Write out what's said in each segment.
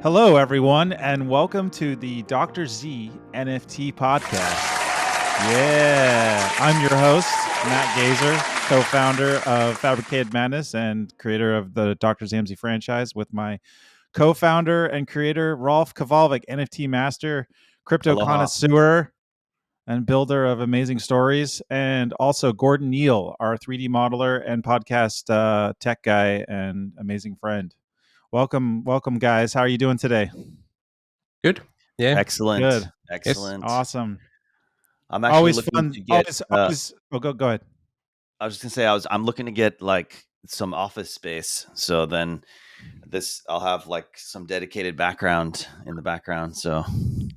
Hello, everyone, and welcome to the Dr.Z NFT podcast. Yeah, I'm your host, Matt Gazer, co-founder of Fabricated Madness and creator of the Dr. Zammsy franchise with my co-founder and creator, Rolf Kowalczyk, NFT master, crypto Aloha. connoisseur, and builder of amazing stories, and also Gordon Neal, our 3D modeler and podcast tech guy and amazing friend. Welcome, guys. How are you doing today? Good. Yeah. Excellent. Good. Excellent. Awesome. I'm actually Always looking fun. to get. Always. Oh, go ahead. I was just gonna say I'm looking to get like some office space. So then I'll have like some dedicated background in the background. So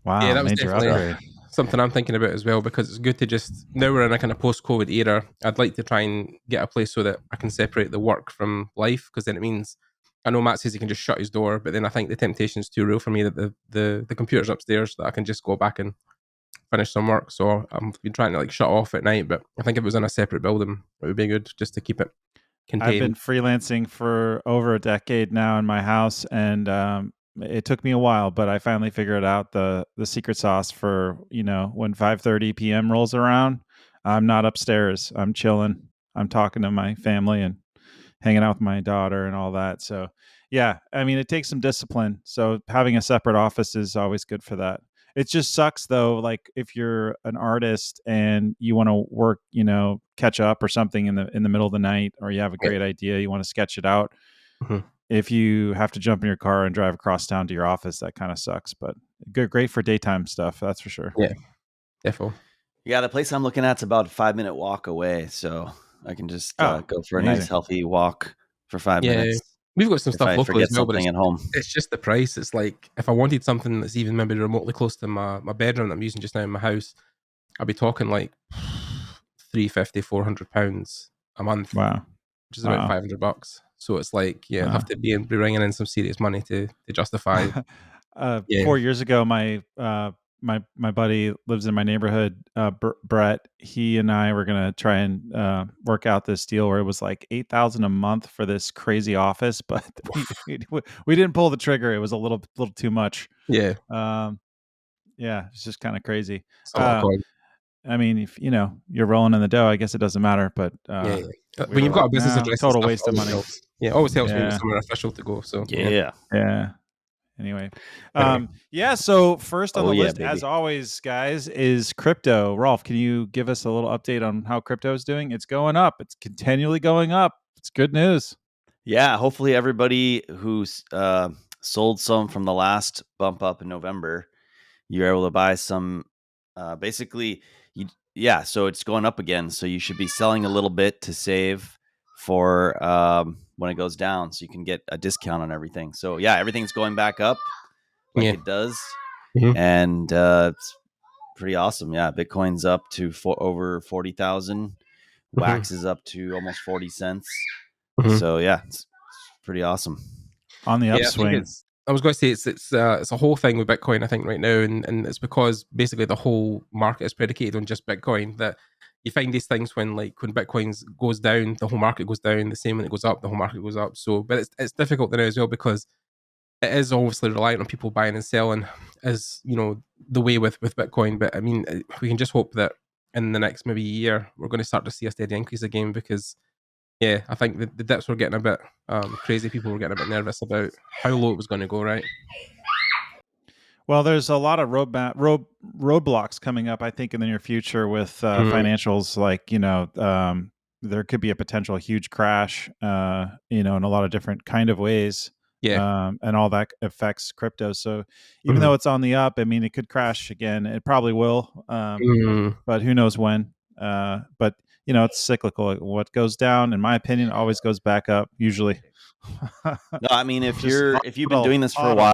Wow. Yeah, that was major definitely upgrade. something I'm thinking about as well, because it's good to just, now we're in a kind of post-COVID era, I'd like to try and get a place so that I can separate the work from life, because then it means, I know Matt says he can just shut his door, but then I think the temptation's too real for me that the computer's upstairs, that I can just go back and finish some work. So I've been trying to like shut off at night, but I think if it was in a separate building, it would be good just to keep it contained. I've been freelancing for over a decade now in my house, and it took me a while, but I finally figured out the secret sauce for, when 5:30 p.m. rolls around, I'm not upstairs. I'm chilling. I'm talking to my family and hanging out with my daughter and all that. So, yeah, I mean, it takes some discipline. So having a separate office is always good for that. It just sucks though, like if you're an artist and you want to work, catch up or something in the middle of the night, or you have a great idea, you want to sketch it out. Mm-hmm. If you have to jump in your car and drive across town to your office, that kind of sucks. But great for daytime stuff, that's for sure. Yeah, definitely. Yeah, the place I'm looking at's about a 5-minute walk away, so I can just go for a nice healthy walk for 5 minutes. We've got some stuff locally as well, but at home. It's just the price. It's like, if I wanted something that's even maybe remotely close to my bedroom that I'm using just now in my house, I'd be talking like £350-400 a month. Wow. Which is about $500. So it's like, I'd have to be bringing in some serious money to justify. 4 years ago, my buddy lives in my neighborhood, Brett. He and I were gonna try and work out this deal where it was like $8,000 a month for this crazy office, but we didn't pull the trigger. It was a little too much. Yeah. It's just kind of crazy. I mean, if you're rolling in the dough, I guess it doesn't matter. But when you've got a business address, total waste of money. Always helps me with somewhere official to go. So Anyway, so first on the list, as always, guys, is crypto. Rolf, can you give us a little update on how crypto is doing? It's going up. It's continually going up. It's good news. Yeah, hopefully everybody who's sold some from the last bump up in November, you're able to buy some. Basically, so it's going up again. So you should be selling a little bit to save for when it goes down, so you can get a discount on everything. So everything's going back up like it does. Mm-hmm. And it's pretty awesome. Bitcoin's up to over 40,000. Wax is up to almost 40 cents. So it's pretty awesome on the upswing. I was going to say it's a whole thing with Bitcoin, I think, right now, and it's because basically the whole market is predicated on just Bitcoin. That you find these things when Bitcoin goes down, the whole market goes down. The same when it goes up, the whole market goes up. So, but it's difficult now as well, because it is obviously reliant on people buying and selling, as the way with Bitcoin. But I mean, we can just hope that in the next maybe year we're going to start to see a steady increase again, because I think the dips were getting a bit crazy. People were getting a bit nervous about how low it was going to go, right? Well, there's a lot of roadblocks coming up, I think, in the near future with financials. Like, there could be a potential huge crash, in a lot of different kind of ways. And all that affects crypto. So even though it's on the up, I mean, it could crash again. It probably will, but who knows when. But it's cyclical. What goes down, in my opinion, always goes back up, usually. No, I mean, if you've been doing this for a while,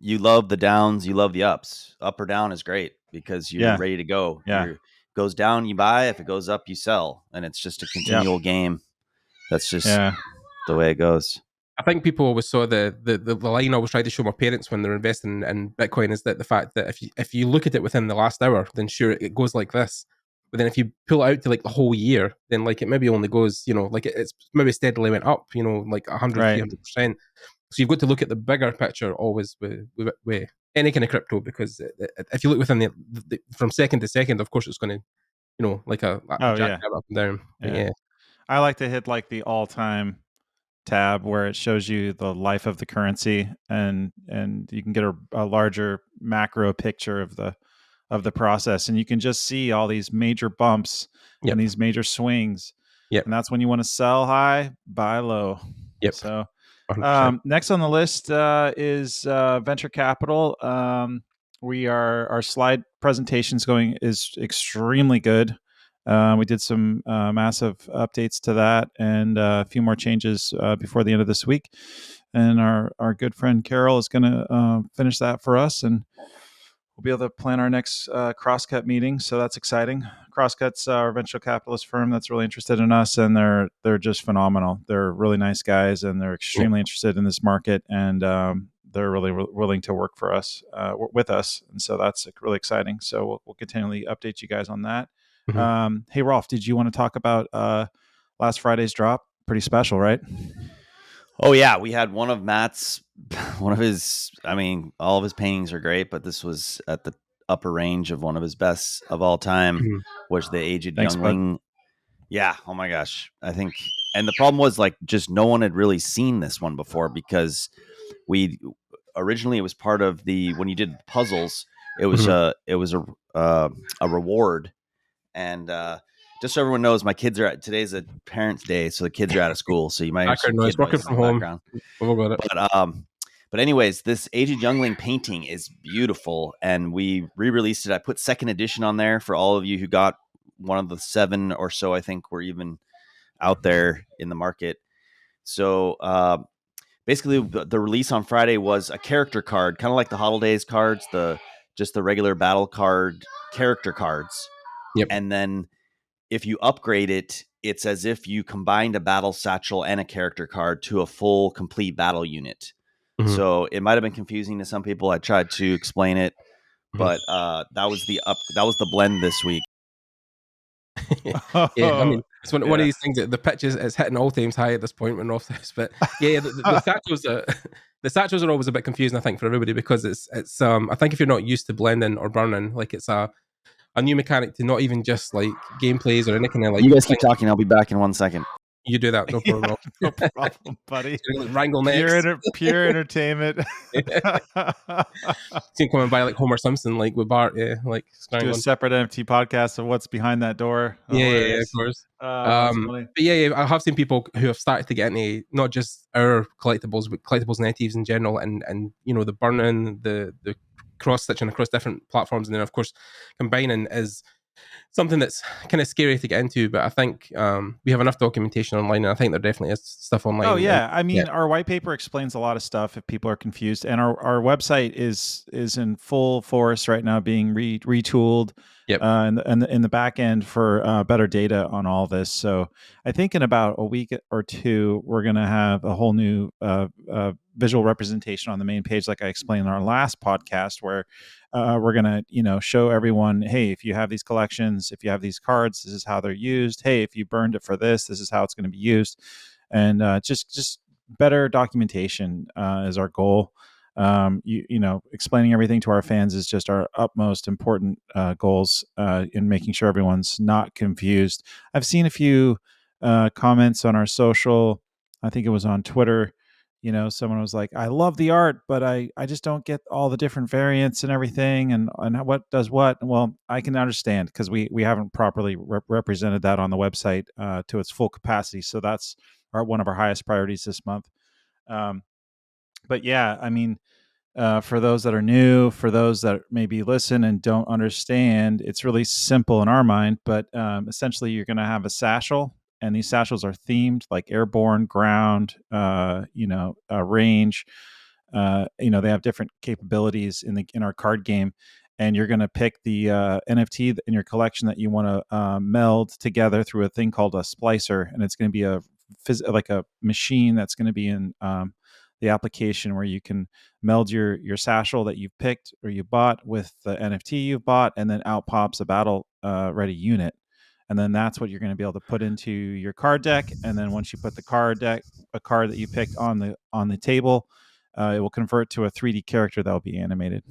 you love the downs, you love the ups. Up or down is great because you're ready to go. If it goes down, you buy. If it goes up, you sell. And it's just a continual game. That's just the way it goes. I think people always saw the line I always try to show my parents when they're investing in Bitcoin is that the fact that if you look at it within the last hour, then sure, it goes like this. But then if you pull it out to like the whole year, then like it maybe only goes, it's maybe steadily went up, like 100, 300%. So you've got to look at the bigger picture always with any kind of crypto, because if you look within the from second to second, of course it's going to, like a jack up and down. Yeah. I like to hit like the all-time tab where it shows you the life of the currency, and you can get a larger macro picture of the process, and you can just see all these major bumps and these major swings. And that's when you want to sell high, buy low. So next on the list is venture capital. Our slide presentations is extremely good. We did some massive updates to that, and a few more changes before the end of this week. And our good friend Carol is going to finish that for us, and we'll be able to plan our next Crosscut meeting. So that's exciting. Crosscut's our venture capitalist firm that's really interested in us, and they're just phenomenal. They're really nice guys, and they're extremely interested in this market, and they're really willing to work for us with us, and so that's really exciting. So we'll continually update you guys on that. Hey, Rolf, did you want to talk about last Friday's drop? Pretty special, right? Oh yeah, we had one of his. I mean, all of his paintings are great, but this was at the upper range of one of his best of all time, was the Aged Youngling. Bud. Yeah. Oh my gosh, I think. And the problem was like just no one had really seen this one before, because originally it was part of when you did puzzles, it was a reward. And just so everyone knows, my kids today's a parents' day, so the kids are out of school. So you might hear noise working from home. But anyways, this Aged Youngling painting is beautiful, and we re-released it. I put second edition on there for all of you who got one of the 7 or so, I think, were even out there in the market. So basically, the release on Friday was a character card, kind of like the holidays cards, just the regular battle card character cards. And then if you upgrade it, it's as if you combined a battle satchel and a character card to a full complete battle unit. So it might have been confusing to some people. I tried to explain it, but that was the blend this week. I mean, it's one of these things that the pitch is hitting all times high at this point when we're off this. But the satchels the satchels are always a bit confusing, I think, for everybody, because it's I think if you're not used to blending or burning, like it's a new mechanic to not even just like gameplays or anything like. You guys keep talking. I'll be back in 1 second. You do that, no problem. No problem, buddy. Wrangle next. Pure entertainment. You can come and buy like Homer Simpson, like with Bart, like do a separate NFT podcast of what's behind that door. Yeah, of course. But I have seen people who have started to get into not just our collectibles, but collectibles and NFTs in general, and the burning, the cross stitching across different platforms, and then of course combining is something that's kind of scary to get into, but I think we have enough documentation online, and I think there definitely is stuff online. Oh yeah, I mean, our white paper explains a lot of stuff if people are confused, and our website is in full force right now, being retooled. In the back end for better data on all this. So I think in about a week or two, we're going to have a whole new visual representation on the main page, like I explained in our last podcast, where we're going to show everyone, hey, if you have these collections, if you have these cards, this is how they're used. Hey, if you burned it for this is how it's going to be used. And just better documentation is our goal. Explaining everything to our fans is just our utmost important goals in making sure everyone's not confused. I've seen a few comments on our social. I think it was on Twitter. Someone was like, I love the art, but I just don't get all the different variants and everything, and what does what. Well, I can understand, because we haven't properly represented that on the website to its full capacity. So that's one of our highest priorities this month. But yeah, I mean, for those that are new, for those that maybe listen and don't understand, it's really simple in our mind. But essentially, you're going to have a satchel, and these satchels are themed, like airborne, ground, range. They have different capabilities in our card game, and you're going to pick the NFT in your collection that you want to meld together through a thing called a splicer, and it's going to be like a machine that's going to be in the application where you can meld your satchel that you've picked or you bought with the NFT you've bought, and then out pops a battle ready unit. and then that's what you're going to be able to put into your card deck. And then once you put the card deck, a card that you picked on the table, it will convert to a 3D character that will be animated.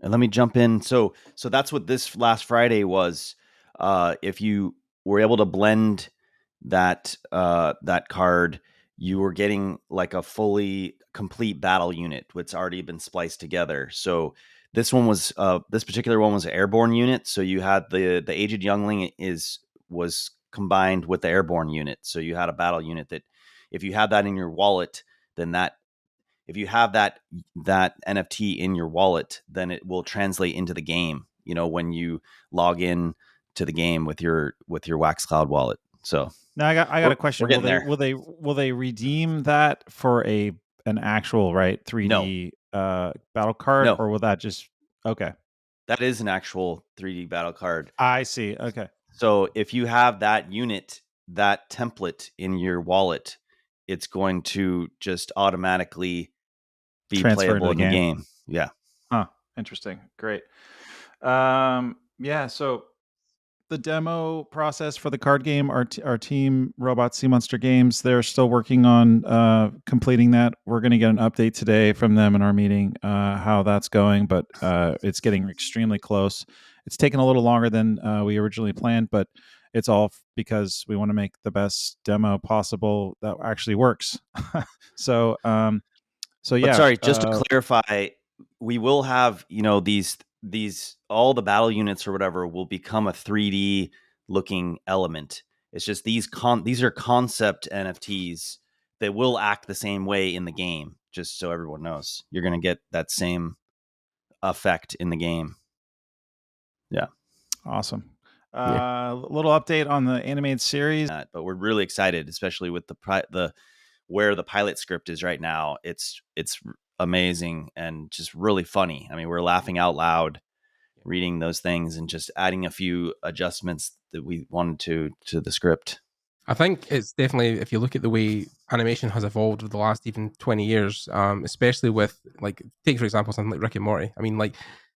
And let me jump in. So that's what this last Friday was. If you were able to blend that card, you were getting like a fully complete battle unit, which already been spliced together. So this particular one was an airborne unit. So you had the aged youngling was combined with the airborne unit. So you had a battle unit that, if you had that in your wallet, then if you have that NFT in your wallet, then it will translate into the game, when you log in to the game with your Waxcloud wallet. So now I got a question. Will they redeem that for an actual 3D battle card, No. or will that just okay? That is an actual 3D battle card. I see. Okay. So if you have that unit, that template in your wallet, it's going to just automatically be playable in the game. Yeah. Huh. Interesting. Great. Yeah. So the demo process for the card game, our team, Robot Sea Monster Games, they're still working on completing that. We're going to get an update today from them in our meeting, how that's going, but it's getting extremely close. It's taken a little longer than we originally planned, but it's all because we want to make the best demo possible that actually works. So yeah. But sorry, just to clarify, we will have, these all the battle units or whatever will become a 3D looking element. It's just these are concept NFTs that will act the same way in the game. Just so everyone knows, you're going to get that same effect in the game. Yeah. Awesome. Little update on the animated series, but we're really excited, especially with where the pilot script is right now. It's amazing and just really funny. I mean, we're laughing out loud reading those things and just adding a few adjustments that we wanted to the script. I think it's definitely, if you look at the way animation has evolved over the last even 20 years, especially with, take for example something like Rick and Morty. I mean, it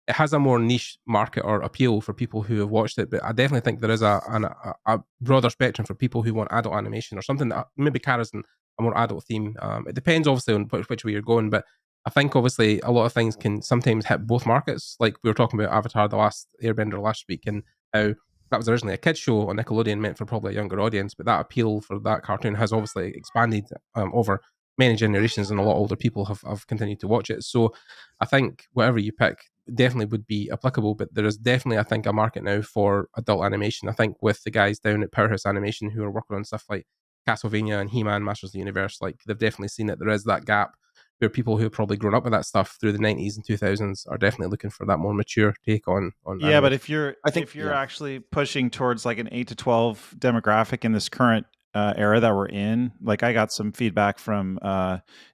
has a more niche market or appeal for people who have watched it, but I definitely think there is a broader spectrum for people who want adult animation or something that maybe carries a more adult theme. It depends obviously on which way you're going, but I think obviously a lot of things can sometimes hit both markets. Like we were talking about Avatar: The Last Airbender last week, and how that was originally a kids show on Nickelodeon, meant for probably a younger audience, but that appeal for that cartoon has obviously expanded over many generations, and a lot older people have continued to watch it. So I think whatever you pick definitely would be applicable, but there is definitely, I think, a market now for adult animation. I think with the guys down at Powerhouse Animation who are working on stuff like Castlevania and He-Man, Masters of the Universe, they've definitely seen that there is that gap where people who have probably grown up with that stuff through the 90s and 2000s are definitely looking for that more mature take on yeah animation. But if you're actually pushing towards an 8 to 12 demographic in this current era that we're in, I got some feedback from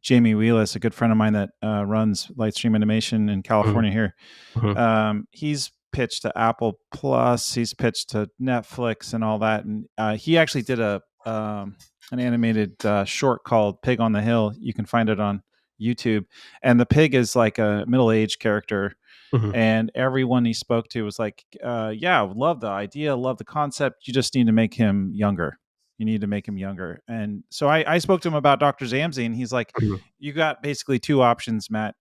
Jamie Wheelis, a good friend of mine that runs Lightstream Animation in California here. He's pitched to Apple Plus, he's pitched to Netflix and all that, and he actually did an animated short called Pig on the Hill. You can find it on YouTube, and the pig is like a middle-aged character. And everyone he spoke to was like, yeah, love the idea, love the concept, you just need to make him younger. And so I spoke to him about Dr. Zammsy, and he's like, you got basically two options, Matt.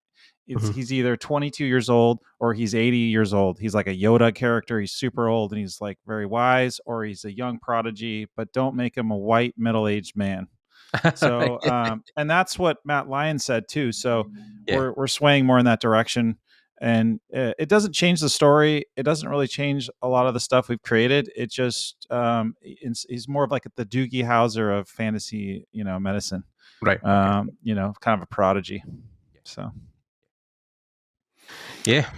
He's either 22 years old or he's 80 years old. He's like a Yoda character. He's super old and he's very wise, or he's a young prodigy, but don't make him a white middle-aged man. So and that's what Matt Lyon said too. So we're swaying more in that direction, and it doesn't change the story. It doesn't really change a lot of the stuff we've created. It just he's more of the Doogie Howser of fantasy, medicine, right? Kind of a prodigy. So yeah,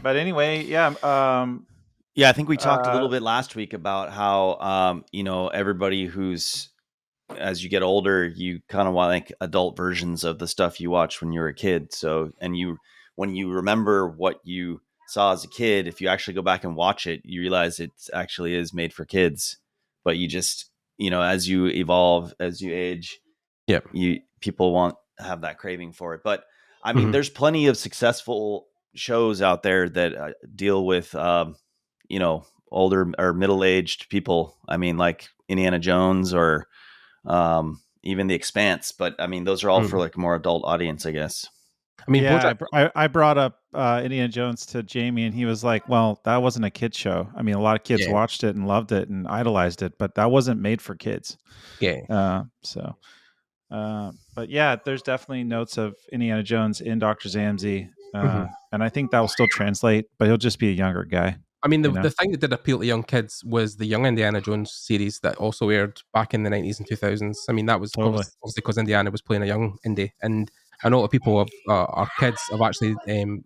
but anyway, yeah. I think we talked a little bit last week about how everybody who's, as you get older, you kind of want adult versions of the stuff you watched when you were a kid. So, when you remember what you saw as a kid, if you actually go back and watch it, you realize it actually is made for kids. But you just, as you evolve, as you age, people want to have that craving for it. But I mean, there's plenty of successful shows out there that deal with, older or middle-aged people. I mean, like Indiana Jones or even The Expanse. But I mean, those are all for like more adult audience, I guess. I mean, Yeah, BoJack. I brought up Indiana Jones to Jamie, and he was like, "Well, that wasn't a kid show. I mean, a lot of kids Yeah, watched it and loved it and idolized it, but that wasn't made for kids." yeah. But yeah, there's definitely notes of Indiana Jones in Dr. Zammsy, Mhm. and I think that will still translate, but he'll just be a younger guy. I mean, You know, the thing that did appeal to young kids was the Young Indiana Jones series that also aired back in the 90s and 2000s. I mean, that was totally. obviously because Indiana was playing a young Indy. And I know a lot of people have, our kids have actually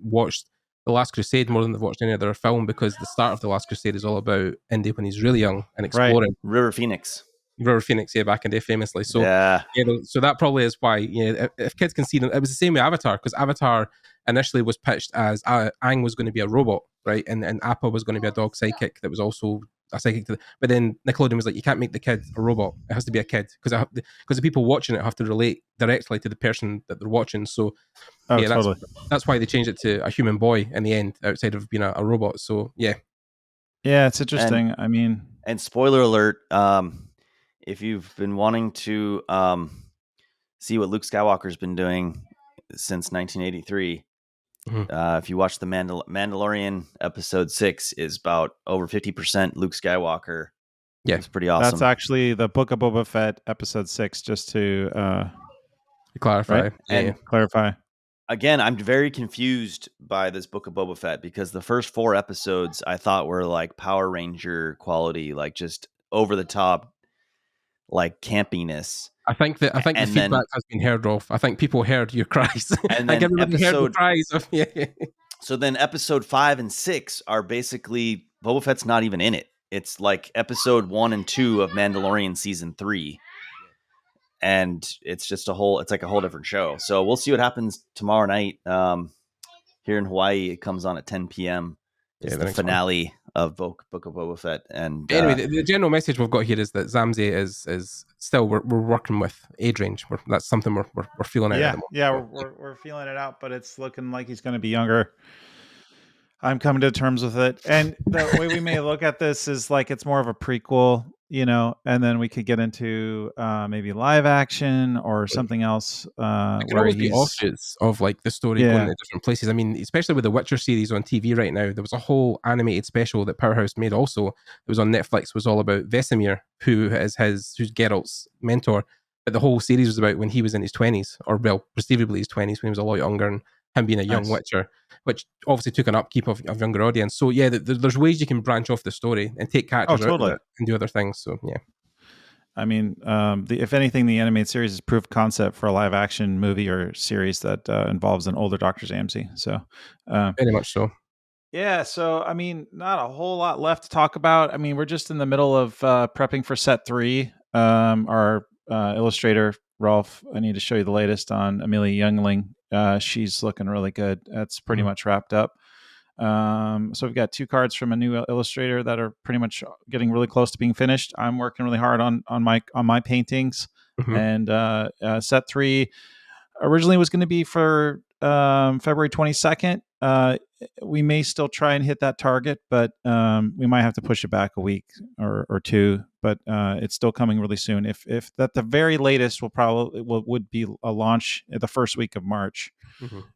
watched The Last Crusade more than they've watched any other film, because the start of The Last Crusade is all about Indy when he's really young and Right. exploring. River Phoenix. River Phoenix, yeah, back in the day, famously. So, Yeah. so that probably is why, if kids can see them, it was the same with Avatar, because Avatar initially was pitched as Aang was going to be a robot, right, and Appa was going to be a dog psychic that was also a psychic. But then Nickelodeon was like, you can't make the kid a robot; it has to be a kid, because the people watching it have to relate directly to the person that they're watching. So, Oh, yeah, totally. that's why they changed it to a human boy in the end, outside of being a robot. So, yeah. Yeah, it's interesting. I mean, and spoiler alert, if you've been wanting to see what Luke Skywalker's been doing since 1983, if you watch the Mandalorian episode 6, is about over 50% Luke Skywalker. Yeah, it's pretty awesome. That's actually the Book of Boba Fett episode 6, just to clarify. right? Yeah, And clarify. Again, I'm very confused by this Book of Boba Fett, because the first 4 episodes I thought were like Power Ranger quality, like just over the top, like campiness. I think the feedback has been heard of. I think people heard your cries. And like then everybody heard the cries of So then episode 5 and 6 are basically Boba Fett's not even in it. It's like episode 1 and 2 of Mandalorian season 3. And it's just it's like a whole different show. So we'll see what happens tomorrow night. Here in Hawaii, it comes on at 10 p.m. It's the finale of Book of Boba Fett. And anyway, the general message we've got here is that Zammsy is still we're working with age range. That's something we're feeling out. Yeah, we're feeling it out, but it's looking like he's going to be younger. I'm coming to terms with it, and the way we may look at this is like it's more of a prequel, and then we could get into maybe live action or something else. It can where always be he's offshoots of like the story going to different places. I mean, especially with the Witcher series on TV right now, there was a whole animated special that Powerhouse made also that was on Netflix, was all about Vesemir, who's Geralt's mentor. But the whole series was about when he was in his 20s, or well, presumably his 20s, when he was a lot younger, and him being a young Witcher, which obviously took an upkeep of younger audience. So yeah, there's ways you can branch off the story and take characters out of it and do other things. So yeah. I mean, if anything, the animated series is proof of concept for a live action movie or series that involves an older Dr. Zammsy. So, very much so. Yeah. So, I mean, not a whole lot left to talk about. I mean, we're just in the middle of prepping for set 3. Our illustrator, Rolf, I need to show you the latest on Amelia Youngling. She's looking really good. That's pretty much wrapped up. So we've got 2 cards from a new illustrator that are pretty much getting really close to being finished. I'm working really hard on my paintings, and set 3 originally was going to be for February 22nd. We may still try and hit that target, but we might have to push it back a week or 2. But it's still coming really soon. If at the very latest, would be a launch the first week of March.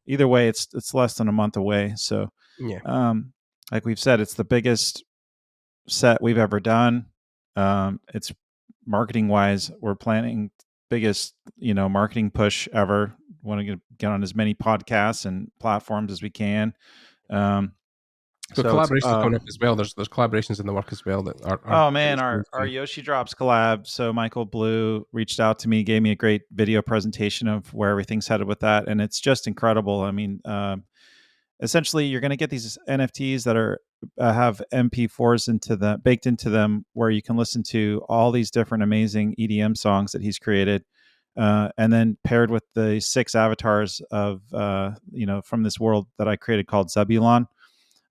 Either way, it's less than a month away. So yeah, like we've said, it's the biggest set we've ever done. It's marketing wise, we're planning biggest marketing push ever. Want to get on as many podcasts and platforms as we can. So collaborations coming up as well. There's collaborations in the work as well that are our Yoshi Drops collab. So Michael Blue reached out to me, gave me a great video presentation of where everything's headed with that, and it's just incredible. I mean, essentially, you're going to get these NFTs that are have MP4s baked into them, where you can listen to all these different amazing EDM songs that he's created. And then paired with the 6 avatars of from this world that I created called Zebulon,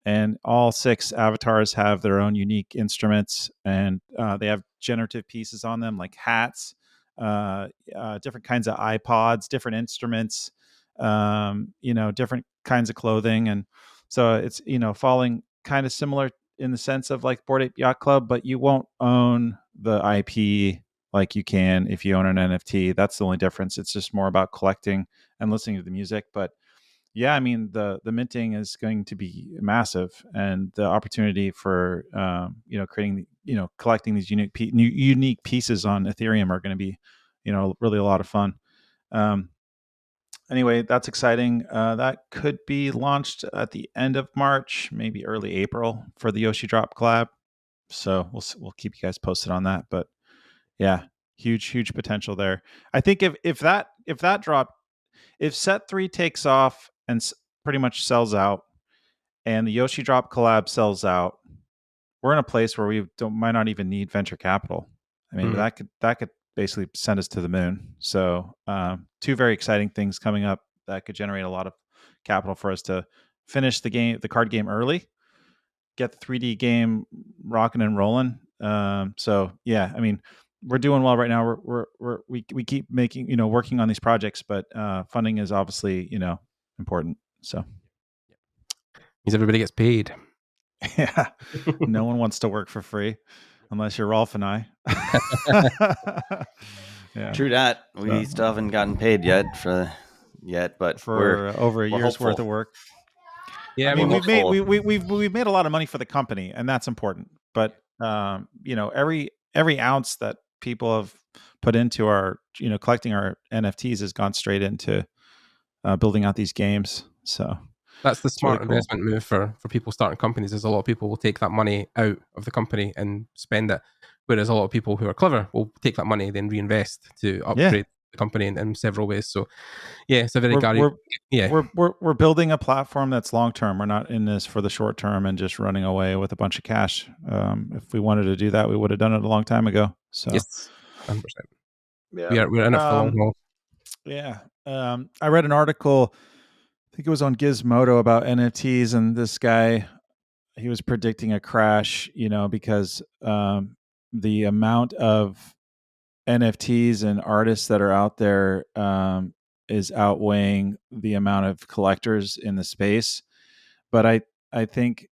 and all 6 avatars have their own unique instruments, and they have generative pieces on them like hats, different kinds of iPods, different instruments, different kinds of clothing, and so it's falling kind of similar in the sense of like Bored Ape Yacht Club, but you won't own the IP like you can if you own an NFT. That's the only difference. It's just more about collecting and listening to the music. But yeah, I mean the minting is going to be massive, and the opportunity for creating collecting these unique pieces on Ethereum are going to be really a lot of fun. Anyway, that's exciting. That could be launched at the end of March, maybe early April for the Yoshi Drop collab. So we'll keep you guys posted on that. But yeah, huge potential there. I think if that drop, if set 3 takes off and pretty much sells out, and the Yoshi Drop collab sells out, we're in a place where we might not even need venture capital. I mean, that could basically send us to the moon. So 2 very exciting things coming up that could generate a lot of capital for us to finish the card game early, get the 3D game rocking and rolling. So yeah, I mean, we're doing well right now. We keep making working on these projects, but funding is obviously important. So means everybody gets paid. yeah, no one wants to work for free unless you're Rolf and I. Yeah. True that. We still haven't gotten paid yet, but for over a year's worth of work. Yeah, I mean, we've made a lot of money for the company, and that's important. But every ounce that people have put into our collecting our NFTs has gone straight into building out these games. So that's the smart investment move for people starting companies. Is a lot of people will take that money out of the company and spend it, whereas a lot of people who are clever will take that money then reinvest to upgrade the company in several ways. So yeah, it's a very we're building a platform that's long term. We're not in this for the short term and just running away with a bunch of cash. If we wanted to do that, we would have done it a long time ago. So yes, 100%. Yeah, we're in it for the long haul. Yeah, I read an article. I think it was on Gizmodo about NFTs, and this guy, he was predicting a crash, because the amount of NFTs and artists that are out there is outweighing the amount of collectors in the space. But I think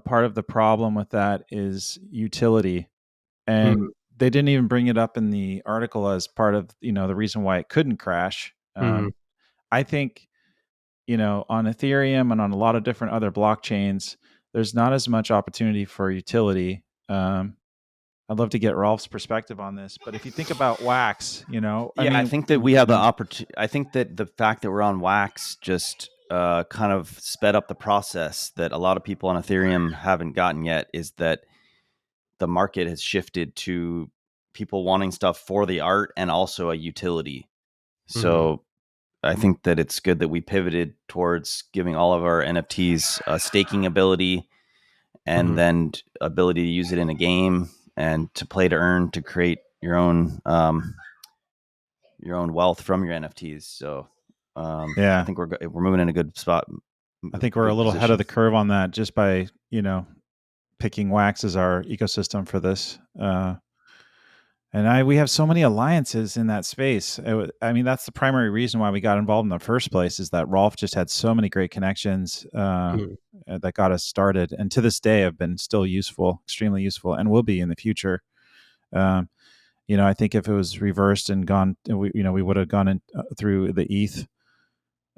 part of the problem with that is utility, and they didn't even bring it up in the article as part of the reason why it couldn't crash. I think on Ethereum and on a lot of different other blockchains, there's not as much opportunity for utility. I'd love to get Rolf's perspective on this, but if you think about Wax, I think that we have the opportunity. I think that the fact that we're on Wax just kind of sped up the process that a lot of people on Ethereum haven't gotten yet. Is that the market has shifted to people wanting stuff for the art and also a utility. So I think that it's good that we pivoted towards giving all of our NFTs a staking ability and then ability to use it in a game and to play to earn, to create your own wealth from your NFTs. So I think we're moving in a good spot. I think we're a little ahead of the curve on that just by picking Wax as our ecosystem for this. And we have so many alliances in that space. I mean, that's the primary reason why we got involved in the first place, is that Rolf just had so many great connections that got us started, and to this day have been still useful, extremely useful, and will be in the future. I think if it was reversed and gone, we would have gone in through the ETH,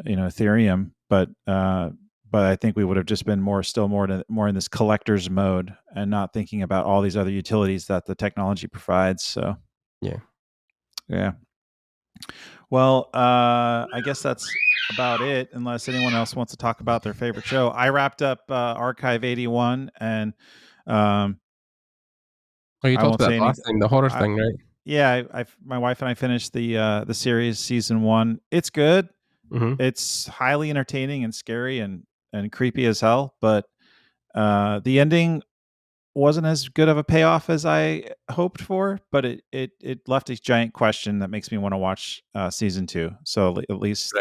Ethereum, but I think we would have just been more in this collector's mode and not thinking about all these other utilities that the technology provides. So yeah. Well, I guess that's about it, unless anyone else wants to talk about their favorite show. I wrapped up Archive 81, and you talked about last thing, the horror thing, right? Yeah, my wife and I finished the series season 1. It's good. It's highly entertaining and scary and creepy as hell, but the ending wasn't as good of a payoff as I hoped for, but it left a giant question that makes me want to watch season 2. So at least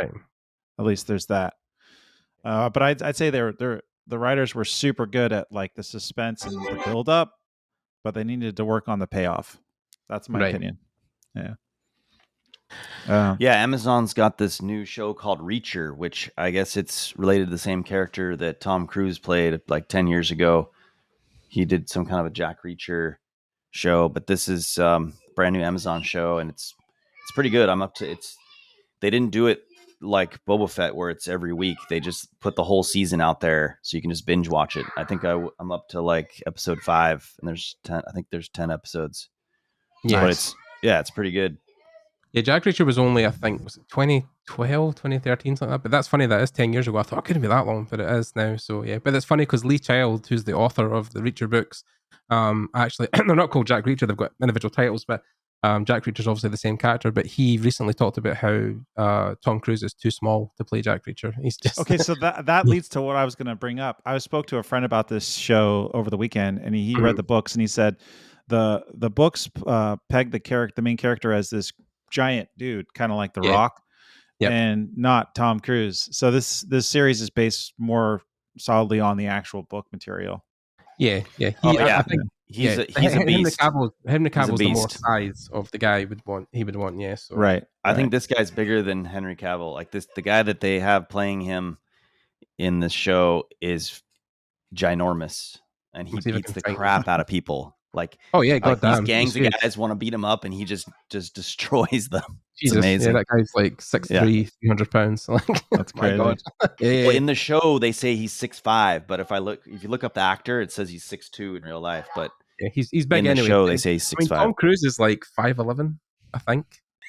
there's that. But I'd say the writers were super good at like the suspense and the build up, but they needed to work on the payoff. That's my opinion. Yeah. Amazon's got this new show called Reacher, which I guess it's related to the same character that Tom Cruise played like 10 years ago. he did some kind of a Jack Reacher show, but this is brand new Amazon show, and it's pretty good. I'm up to it's. They didn't do it like Boba Fett where it's every week. They just put the whole season out there so you can just binge watch it. I think I'm up to like episode 5, and there's 10. I think there's 10 episodes. Yeah. But it's pretty good. Yeah, Jack Reacher was only, I think, was it 2012, 2013, something like that. But that's funny, that is 10 years ago. I thought it couldn't be that long, but it is now. So yeah, but it's funny because Lee Child, who's the author of the Reacher books, actually, they're not called Jack Reacher, they've got individual titles, but Jack Reacher's obviously the same character, but he recently talked about how Tom Cruise is too small to play Jack Reacher. He's just... Okay, so that leads to what I was going to bring up. I spoke to a friend about this show over the weekend, and he read the books, and he said the books peg the main character as this giant dude, kind of like The Rock, and not Tom Cruise. So this series is based more solidly on the actual book material. Yeah. I think he's a beast. Henry Cavill's the more size of the guy he would want. Yeah, so right. I think this guy's bigger than Henry Cavill. Like the guy that they have playing him in the show is ginormous, and he beats the crap out of people. Like, oh yeah, goddamn, these gangs of guys want to beat him up, and he just destroys them. Jesus, it's amazing. Yeah, that guy's like 6'3", 300 pounds. Like, that's crazy. My God. Well, in the show they say he's 6'5", but if you look up the actor, it says he's 6'2" in real life. But yeah, he's big in anyway. the show they say he's 6'5". Tom Cruise is like 5'11", I think.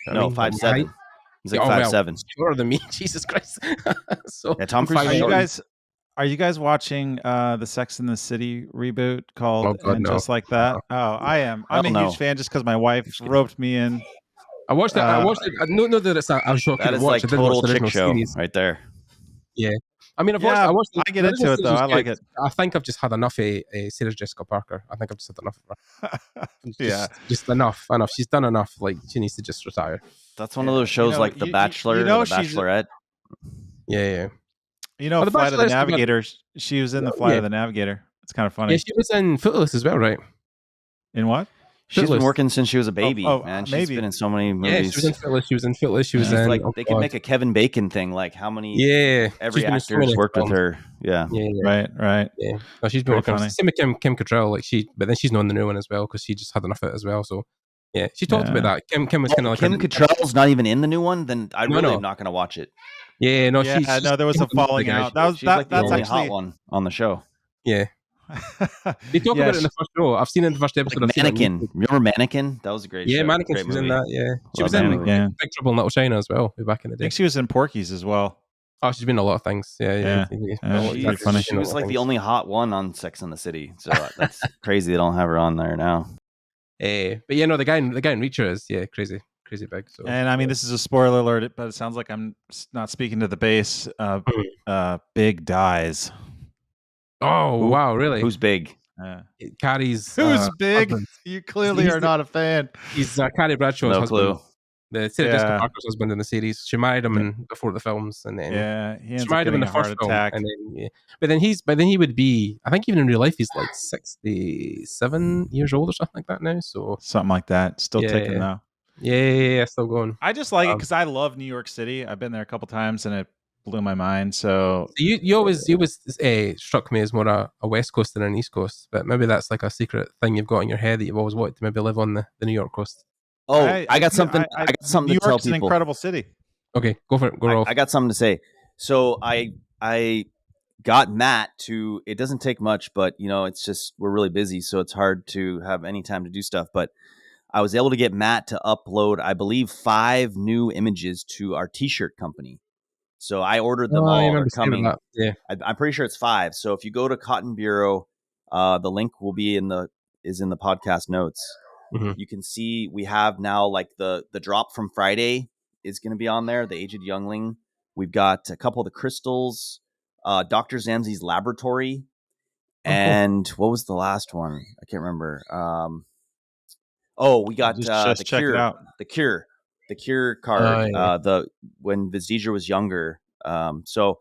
No, 5'7". He's like 5'7". Shorter than me. Jesus Christ. So yeah, Tom Cruise. Are you guys watching the Sex and the City reboot called Just Like That? Oh, I am. I'm a huge fan just because my wife roped me in. I watched it. I know that it's a show. That is like total chick show right there. Yeah. I mean, I watched I get into it though. I like it. I think I've just had enough of Sarah Jessica Parker. I think I've just had enough of her. Just enough. She's done enough. Like, she needs to just retire. That's one of those shows like The Bachelor or The Bachelorette. Yeah. Flight of the Navigator. She was in the Flight of the Navigator. It's kind of funny. Yeah, she was in Footloose as well, right? In what? She's been working since she was a baby, man. She's been in so many movies. Yeah, she was in Footloose. She was in... Like, they could make a Kevin Bacon thing, like how many... Yeah. Every actor's worked with her. Yeah. Right. Yeah. No, she's been working... Same with Kim Cattrall, but then she's not in the new one as well, because she just had enough of it as well, so... Yeah, she talked about that. Kim was kind of like... Kim Cattrall's not even in the new one? Then I really am not going to watch it. Yeah, no, there was a falling out. She's like the that's only actually hot one on the show. Yeah. They talk about it in the first show. I've seen it in the first episode. Like Mannequin. Remember Mannequin? That was a great show. Yeah, Mannequin. She was in that. Yeah, she was in Big Trouble in Little China as well. Way back in the day. I think she was in Porky's as well. Oh, she's been in a lot of things. Yeah. She was like the only hot one on Sex and the City. So that's crazy. They don't have her on there now. But yeah, no, the guy in Reacher is crazy big. So, and I mean, this is a spoiler alert, but it sounds like I'm not speaking to the base. Big dies. Oh wow, really? Who's big? Carrie's. Who's big? Husband. You clearly are not a fan. He's Carrie Bradshaw's husband. Clue. The Sarah Jessica Parker's husband in the series. She married him before the films, and then she married him in the first film. And then but then he would be, I think even in real life he's like 67 years old or something like that now. So something like that. Still ticking though. Yeah, still going. I just like it because I love New York City. I've been there a couple times and it blew my mind. So you always struck me as more a West Coast than an East Coast, but maybe that's like a secret thing you've got in your head that you've always wanted to maybe live on the New York coast. Oh, I got something. I got something New to tell York's people. an incredible city. Okay, go for it. Go Rolf. I got something to say. So I got Matt to. It doesn't take much, but it's just we're really busy, so it's hard to have any time to do stuff. But I was able to get Matt to upload, I believe, 5 new images to our T-shirt company. So I ordered them all. They're coming. Yeah, I'm pretty sure it's 5. So if you go to Cotton Bureau, the link will be in the podcast notes. Mm-hmm. You can see we have now like the drop from Friday is going to be on there. The Aged Youngling. We've got a couple of the crystals, Dr. Zammsy's laboratory, and what was the last one? I can't remember. We got the cure. The cure card. When Vizija was younger. So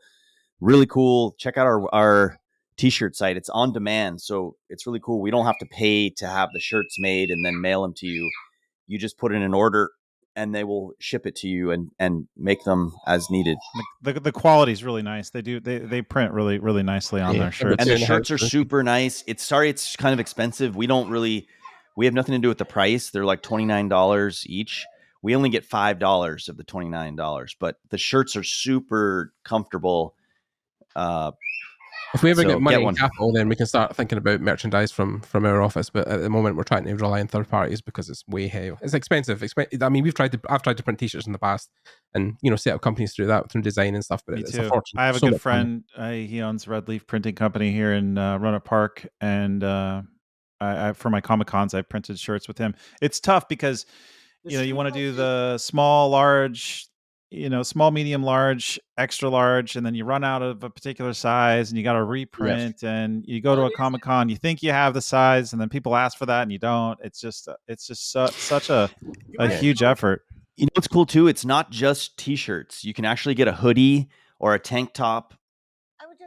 really cool. Check out our T-shirt site. It's on demand, so it's really cool. We don't have to pay to have the shirts made and then mail them to you. You just put in an order and they will ship it to you and make them as needed. The quality is really nice. They print really, really nicely on their shirts. And the shirts are super nice. It's kind of expensive. We have nothing to do with the price. They're like $29 each. We only get $5 of the $29, but the shirts are super comfortable. If we ever get money and capital, then we can start thinking about merchandise from our office. But at the moment, we're trying to rely on third parties because it's way high. It's expensive. I mean, I've tried to print T-shirts in the past, and set up companies through design and stuff. But Me it's too. a fortune. I have a good friend. He owns Red Leaf Printing Company here in Roanoke Park, and I for my Comic Cons, I printed shirts with him. It's tough because you want to do the small, large. Small, medium, large, extra large, and then you run out of a particular size and you got to reprint and you go to a Comic-Con, you think you have the size and then people ask for that and you don't. It's just such a huge effort. You know what's cool too? It's not just t-shirts. You can actually get a hoodie or a tank top,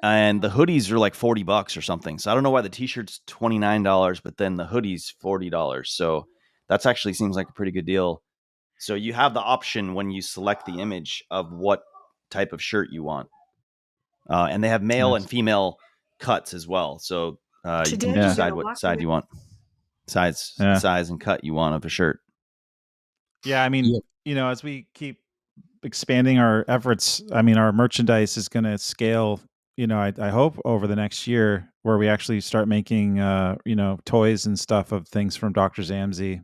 and the hoodies are like $40 or something. So I don't know why the t-shirt's $29, but then the hoodie's $40. So that's actually seems like a pretty good deal. So you have the option when you select the image of what type of shirt you want. And they have male and female cuts as well. So you can decide what side you want, size and cut you want of a shirt. Yeah, I mean, as we keep expanding our efforts, I mean, our merchandise is going to scale, I hope over the next year where we actually start making, toys and stuff of things from Dr. Zammsy.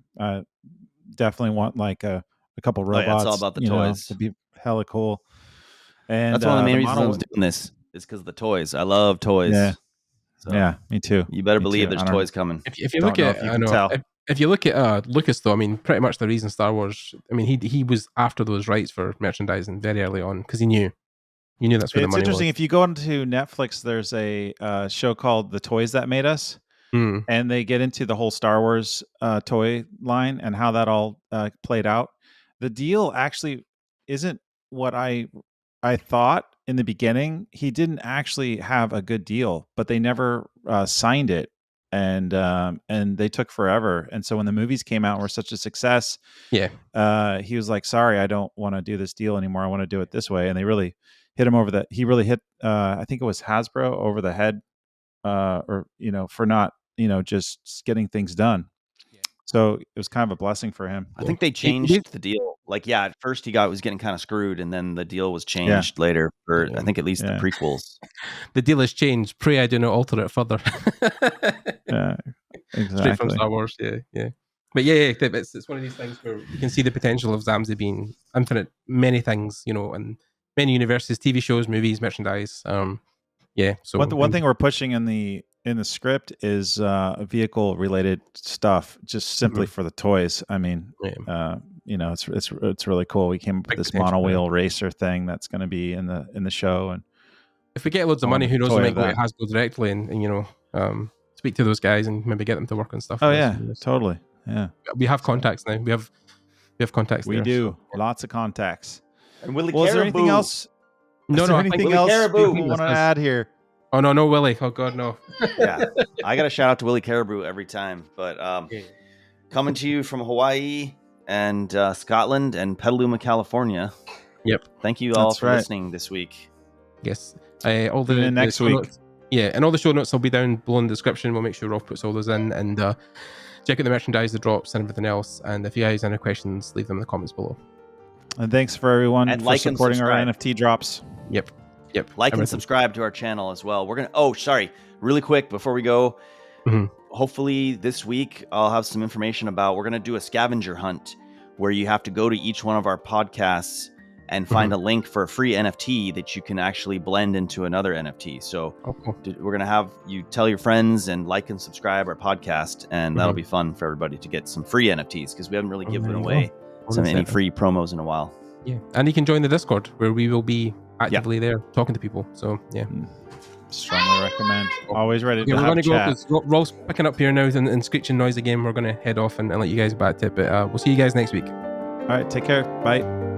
Definitely want like a couple robots. It's all about the toys. To be hella cool. And that's one of the main reasons I was doing this is because of the toys. I love toys. Yeah, so yeah, me too. You better believe there's toys coming. If you look at Lucas, though, I mean, pretty much the reason Star Wars. I mean, he was after those rights for merchandising very early on because he knew that's where the money was. It's interesting. If you go into Netflix, there's a show called The Toys That Made Us. And they get into the whole Star Wars toy line and how that all played out. The deal actually isn't what I thought in the beginning. He didn't actually have a good deal, but they never signed it, and they took forever. And so when the movies came out and were such a success, he was like, "Sorry, I don't want to do this deal anymore. I want to do it this way." And they really hit him over the. He really hit. I think it was Hasbro over the head, or for not. Just getting things done. So it was kind of a blessing for him. I think they changed the deal. Like, at first he was getting kind of screwed, and then the deal was changed later for I think at least the prequels. The deal has changed. Pray I do not alter it further. Yeah, exactly. Straight from Star Wars. Yeah. But it's one of these things where you can see the potential of Zammsy being infinite, many things, and many universes, TV shows, movies, merchandise. So one thing we're pushing in the script is vehicle related stuff, just simply for the toys. I mean, it's really cool. We came up with this monowheel racer thing that's going to be in the show, and if we get loads of money, who knows? We might go to Hasbro directly and speak to those guys and maybe get them to work on stuff. Oh yeah, totally. Yeah, we have contacts now. We have contacts. We do lots of contacts. And Willie, is there anything else? No, anything else people want to add here? Oh no, Willie! Oh God, no. Yeah, I got to shout out to Willie Caribou every time. But coming to you from Hawaii and Scotland and Petaluma, California. Yep. Thank you all for listening this week. Yes. All the next week. Notes, and all the show notes will be down below in the description. We'll make sure Rob puts all those in, and check out the merchandise, the drops, and everything else. And if you guys have any questions, leave them in the comments below. And thanks for everyone for supporting our NFT drops. Yep. Like and subscribe to our channel as well. We're gonna. Really quick before we go. Mm-hmm. Hopefully this week I'll have some information about. We're gonna do a scavenger hunt where you have to go to each one of our podcasts and find a link for a free NFT that you can actually blend into another NFT. So we're gonna have you tell your friends and like and subscribe our podcast, and that'll be fun for everybody to get some free NFTs because we haven't really given away any free promos in a while. Yeah, and you can join the Discord where we will be actively there talking to people. So strongly recommend. Always ready to we're have going to go chat. because Rolf's picking up here now and screeching noise again. We're going to head off and let you guys back to it. But we'll see you guys next week. All right, take care. Bye.